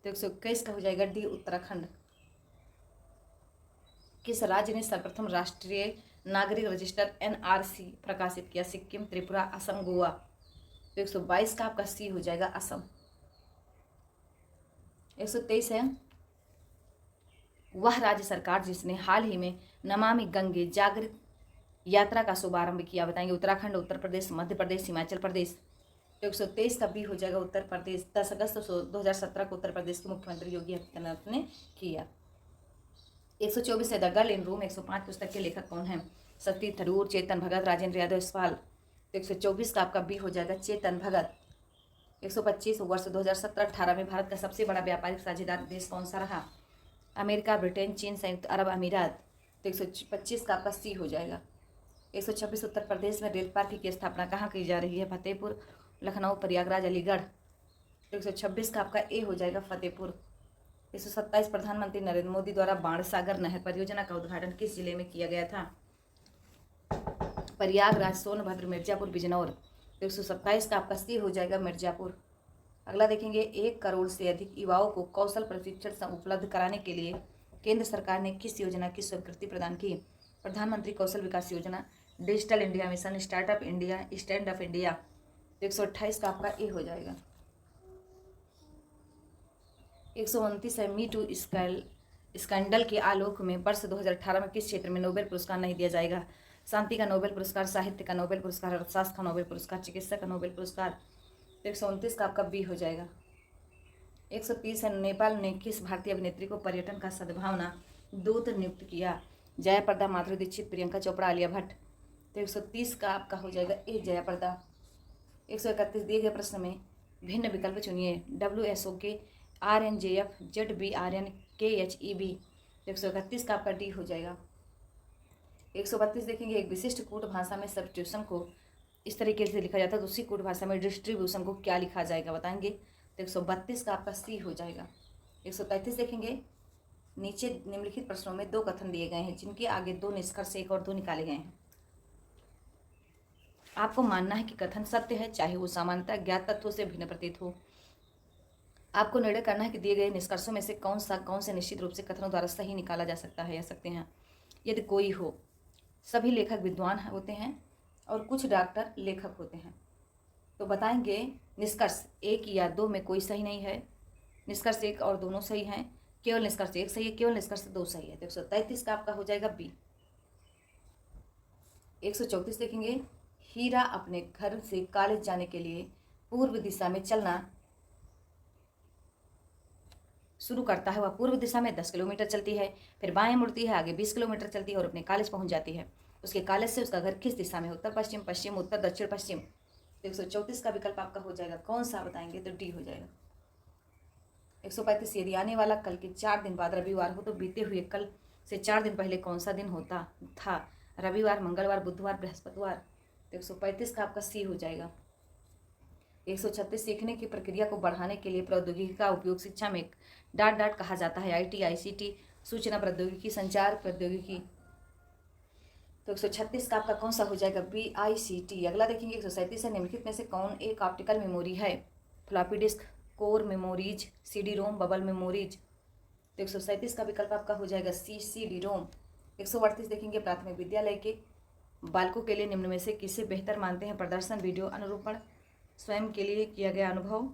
B: तो 121 का हो जाएगा डी, उत्तराखंड। किस राज्य ने सर्वप्रथम राष्ट्रीय नागरिक रजिस्टर NRC प्रकाशित किया? सिक्किम, त्रिपुरा, असम, गोवा। तो 122 का आपका सी हो जाएगा, असम। 123 है, वह राज्य सरकार जिसने हाल ही में नमामि गंगे जागृत यात्रा का शुभारंभ किया? बताएंगे उत्तराखंड, उत्तर प्रदेश, मध्य प्रदेश, हिमाचल प्रदेश। तो 123 का बी हो जाएगा, उत्तर प्रदेश। 10 अगस्त 2017 को उत्तर प्रदेश के मुख्यमंत्री योगी आदित्यनाथ ने किया। 124 है, द गर्ल इन रूम 105 पुस्तक के लेखक कौन है? सती थरूर, चेतन भगत, राजेंद्र यादव, यशपाल। तो 124 का आपका बी हो जाएगा, चेतन भगत। 125 वर्ष 2017-18 में भारत का सबसे बड़ा व्यापारिक साझेदार देश कौन सा रहा? अमेरिका, ब्रिटेन, चीन, संयुक्त अरब अमीरात। तो 125 का आपका सी हो जाएगा। 126 उत्तर प्रदेश में रेल पार्क की स्थापना कहाँ की जा रही है? फतेहपुर, लखनऊ, प्रयागराज, अलीगढ़। तो 126 का आपका ए हो जाएगा, फतेहपुर। 127 प्रधानमंत्री नरेंद्र मोदी द्वारा बाणसागर नहर परियोजना का उद्घाटन किस जिले में किया गया था? प्रयागराज, सोनभद्र, मिर्जापुर, बिजनौर। तो 127 का आपका सी हो जाएगा, मिर्जापुर। अगला देखेंगे, 1 करोड़ से अधिक युवाओं को कौशल प्रशिक्षण उपलब्ध कराने के लिए केंद्र सरकार ने किस योजना की स्वीकृति प्रदान की? प्रधानमंत्री कौशल विकास योजना, digital India mission, startup India, stand up India. तो 128 का आपका ए हो जाएगा। 129 है, मी टू स्कैंडल के आलोक में वर्ष 2018 में किस क्षेत्र में नोबेल पुरस्कार नहीं दिया जाएगा? शांति का नोबेल पुरस्कार, साहित्य का नोबेल पुरस्कार, अर्थशास्त्र का नोबेल पुरस्कार, चिकित्सा का नोबेल पुरस्कार। तो 129 का आपका बी हो जाएगा। 130 है, नेपाल ने किस भारतीय अभिनेत्री को पर्यटन का सद्भावना दूत नियुक्त किया? जयाप्रदा, माधुरी दीक्षित, प्रियंका चोपड़ा, आलिया भट्ट। तो 130 का आपका हो जाएगा ए, जयाप्रदा। 131 दिए गए प्रश्न में भिन्न विकल्प चुनिए। WSOK, RNJF, ZBRN, KHEB। 131 का आपका डी हो जाएगा। 132 देखेंगे, एक विशिष्ट कूट भाषा में सब्स्टिट्यूशन को इस तरीके से लिखा जाता है, तो उसी कूट भाषा में डिस्ट्रीब्यूशन को क्या लिखा जाएगा? बताएंगे। तो 132 का आपका सी हो जाएगा। 133 देखेंगे, नीचे निम्नलिखित प्रश्नों में 2 कथन दिए गए हैं जिनके आगे 2 निष्कर्ष 1 और 2 निकाले गए हैं। आपको मानना है कि कथन सत्य है, चाहे वो सामान्यतः ज्ञात तथ्यों से भिन्न प्रतीत हो। आपको निर्णय करना है कि दिए गए निष्कर्षों में से कौन से निश्चित रूप से कथनों द्वारा सही निकाला जा सकता है या सकते हैं। यदि कोई हो, सभी लेखक विद्वान होते हैं और कुछ डॉक्टर लेखक होते हैं। तो बताएंगे निष्कर्ष 1 या 2 में कोई सही नहीं है, निष्कर्ष 1 और दोनों सही हैं, केवल निष्कर्ष 1 सही है, केवल निष्कर्ष 2 सही है। तो 133 का आपका हो जाएगा बी। 134 देखेंगे, हीरा अपने घर से कॉलेज जाने के लिए पूर्व दिशा में चलना शुरू करता है। वह पूर्व दिशा में 10 किलोमीटर चलती है, फिर बाएं मुड़ती है, आगे 20 किलोमीटर चलती है और अपने कॉलेज पहुंच जाती है। उसके कॉलेज से उसका घर किस दिशा में, उत्तर पश्चिम, पश्चिम उत्तर, दक्षिण पश्चिम। तो 134 का विकल्प आपका हो जाएगा कौन सा बताएंगे, तो डी हो जाएगा। 135 यदि आने वाला कल के 4 दिन बाद रविवार हो तो बीते हुए कल से 4 दिन पहले कौन सा दिन होता था, रविवार, मंगलवार, बुधवार, बृहस्पतिवार। तो 135 का आपका सी हो जाएगा। 136 सीखने की प्रक्रिया को बढ़ाने के लिए प्रौद्योगिकी का उपयोग शिक्षा में डाट कहा जाता है, IT, ICT, सूचना प्रौद्योगिकी, संचार प्रौद्योगिकी। तो 136 का आपका कौन सा हो जाएगा, BICT। अगला देखेंगे 137 है, निम्नलिखित में से कौन एक ऑप्टिकल मेमोरी है, floppy disk, core memories, CD रोम, बबल मेमोरीज। तो 137 का विकल्प आपका हो जाएगा सी, CD रोम। 138 देखेंगे प्राथमिक विद्यालय के बालकों के लिए निम्न में से किसे बेहतर मानते हैं, प्रदर्शन, वीडियो अनुरूपण, स्वयं के लिए किया गया अनुभव,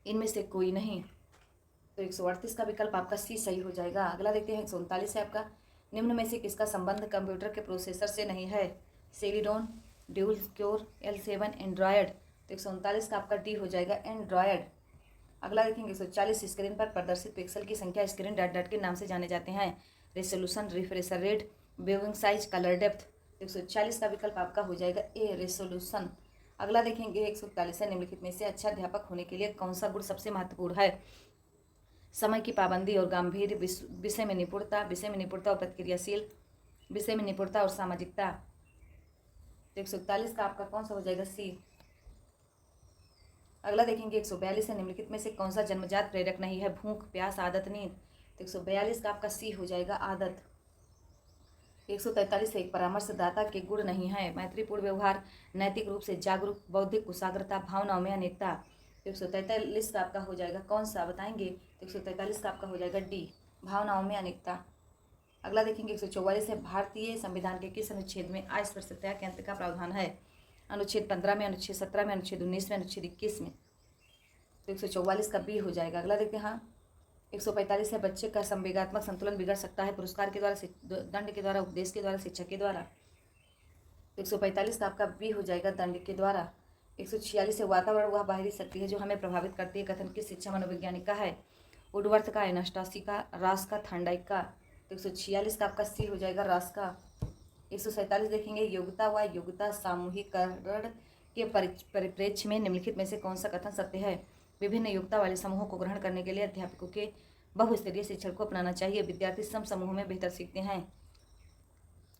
B: इनमें से कोई नहीं। तो 138 का विकल्प आपका सी सही हो जाएगा। अगला देखते हैं 139 है आपका, निम्न में से किसका संबंध कंप्यूटर के प्रोसेसर से नहीं है, सेलिडोन, ड्यूल क्योर, L7, एंड्रॉयड। तो 139 का आपका डी हो जाएगा, एंड्रॉयड। अगला देखेंगे 140 स्क्रीन पर प्रदर्शित पिक्सल की संख्या स्क्रीन डॉट के नाम से जाने जाते हैं, resolution, refresher rate, viewing size, colour depth. 140 का विकल्प आपका हो जाएगा ए, रेसोल्यूशन। अगला देखेंगे 141 है, निम्नलिखित में से अच्छा अध्यापक होने के लिए कौन सा गुण सबसे महत्वपूर्ण है, समय की पाबंदी और गंभीर, विषय में निपुणता और प्रतिक्रियाशील, विषय में निपुणता और सामाजिकता। तो 141 का आपका कौन सा हो जाएगा, सी। अगला देखेंगे 142 है, निम्नलिखित में से कौन सा जन्मजात प्रेरक नहीं है, भूख, प्यास, आदत, नींद। तो 142 का आपका सी हो जाएगा, आदत। 143 है, एक परामर्शदाता के गुण नहीं है, मैत्रीपूर्ण व्यवहार, नैतिक रूप से जागरूक, बौद्धिक कुशाग्रता, भावनाओं में अनेकता। तो 143 का आपका हो जाएगा कौन सा बताएंगे, तो 143 का आपका हो जाएगा डी, भावनाओं में अनेकता। अगला देखेंगे 144 है, भारतीय संविधान के किस अनुच्छेद में अस्पृश्यता के अंत का प्रावधान है, अनुच्छेद 15 में, अनुच्छेद 17 में, अनुच्छेद 19 में, अनुच्छेद 21 में। तो 144 का बी हो जाएगा। अगला देखते हैं 145 है, बच्चे का संवेगात्मक संतुलन बिगड़ सकता है, पुरस्कार के द्वारा, दंड के द्वारा, उपदेश के द्वारा, शिक्षक के द्वारा। तो 145 का आपका बी हो जाएगा, दंड के द्वारा। 146 है, वातावरण वह बाहरी शक्ति है जो हमें प्रभावित करती है, कथन किस शिक्षा मनोवैज्ञानिक का है, वुडवर्थ का, एनास्टासी का, रास का, थर्नडाइक का। तो 146 का आपका सी हो जाएगा, रास का। 147 देखेंगे, योग्यता व योग्यता सामूहिकरण के परिप्रेक्ष्य में निम्नलिखित में से कौन सा कथन सत्य है, विभिन्न योग्यता वाले समूहों को ग्रहण करने के लिए अध्यापकों के बहुस्तरीय शिक्षण को अपनाना चाहिए, विद्यार्थी सम समूहों में बेहतर सीखते हैं,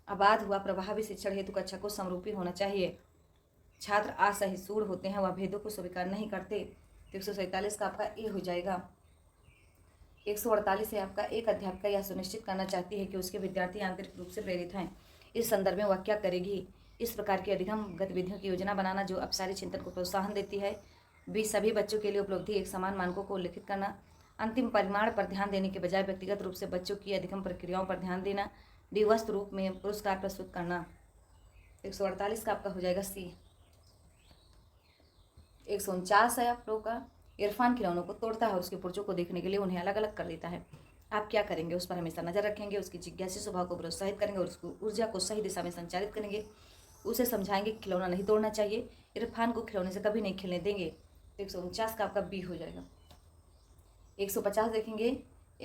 B: अबाध हुआ प्रभावी शिक्षण हेतु कक्षा को समरूपी होना चाहिए, छात्र असहिष्णु होते हैं, वह भेदों को स्वीकार नहीं करते। तो 147 का आपका ए हो जाएगा। 148 है आपका, एक अध्यापिका यह सुनिश्चित करना चाहती है कि उसके विद्यार्थी आंतरिक रूप से प्रेरित हैं, इस संदर्भ में वह क्या करेगी, इस प्रकार की अधिगम गतिविधियों की योजना बनाना जो अपसारी चिंतन को प्रोत्साहन देती है, बी सभी बच्चों के लिए उपलब्धि एक समान मानकों को उल्लिखित करना, अंतिम परिमाण पर ध्यान देने के बजाय व्यक्तिगत रूप से बच्चों की अधिगम प्रक्रियाओं पर ध्यान देना, डी वस्तु रूप में पुरस्कार प्रस्तुत करना। 148 का आपका हो जाएगा सी। 149 है आप लोगों का, इरफान खिलौनों को तोड़ता है और उसके पुर्जों को देखने के लिए उन्हें अलग अलग कर देता है, आप क्या करेंगे, उस पर हमेशा नजर रखेंगे, उसकी जिज्ञासी स्वभाव को प्रोत्साहित करेंगे और उसको ऊर्जा को सही दिशा में संचालित करेंगे, उसे समझाएंगे कि खिलौना नहीं तोड़ना चाहिए, इरफान को खिलौने से कभी नहीं खेलने देंगे। तो 149 का आपका बी हो जाएगा। 150 देखेंगे,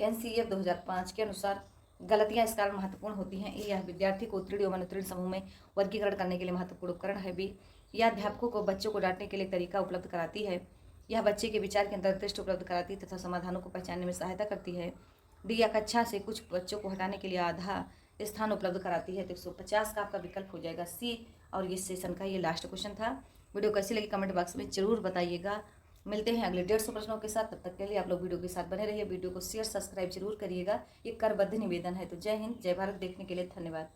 B: NCF 2005 के अनुसार गलतियां इस कारण महत्वपूर्ण होती हैं, यह विद्यार्थी को उत्तीर्ण एवं अनुत्तीर्ण समूह में वर्गीकरण करने के लिए महत्वपूर्ण उपकरण है, बी यह अध्यापकों को बच्चों को डांटने के लिए तरीका उपलब्ध कराती है, यह बच्चे के विचार के अंतर्दृष्टि उपलब्ध कराती है तथा समाधानों को पहचानने में सहायता करती है, डी या कक्षा से कुछ बच्चों को हटाने के लिए आधा स्थान उपलब्ध कराती है। तो 150 का आपका विकल्प हो जाएगा सी। और ये सेशन का ये लास्ट क्वेश्चन था। वीडियो कैसी लगी कमेंट बॉक्स में जरूर बताइएगा। मिलते हैं अगले 150 प्रश्नों के साथ, तब तक के लिए आप लोग वीडियो के साथ बने रहिए, वीडियो को शेयर सब्सक्राइब जरूर करिएगा, ये करबद्ध निवेदन है। तो जय हिंद, जय भारत। देखने के लिए धन्यवाद।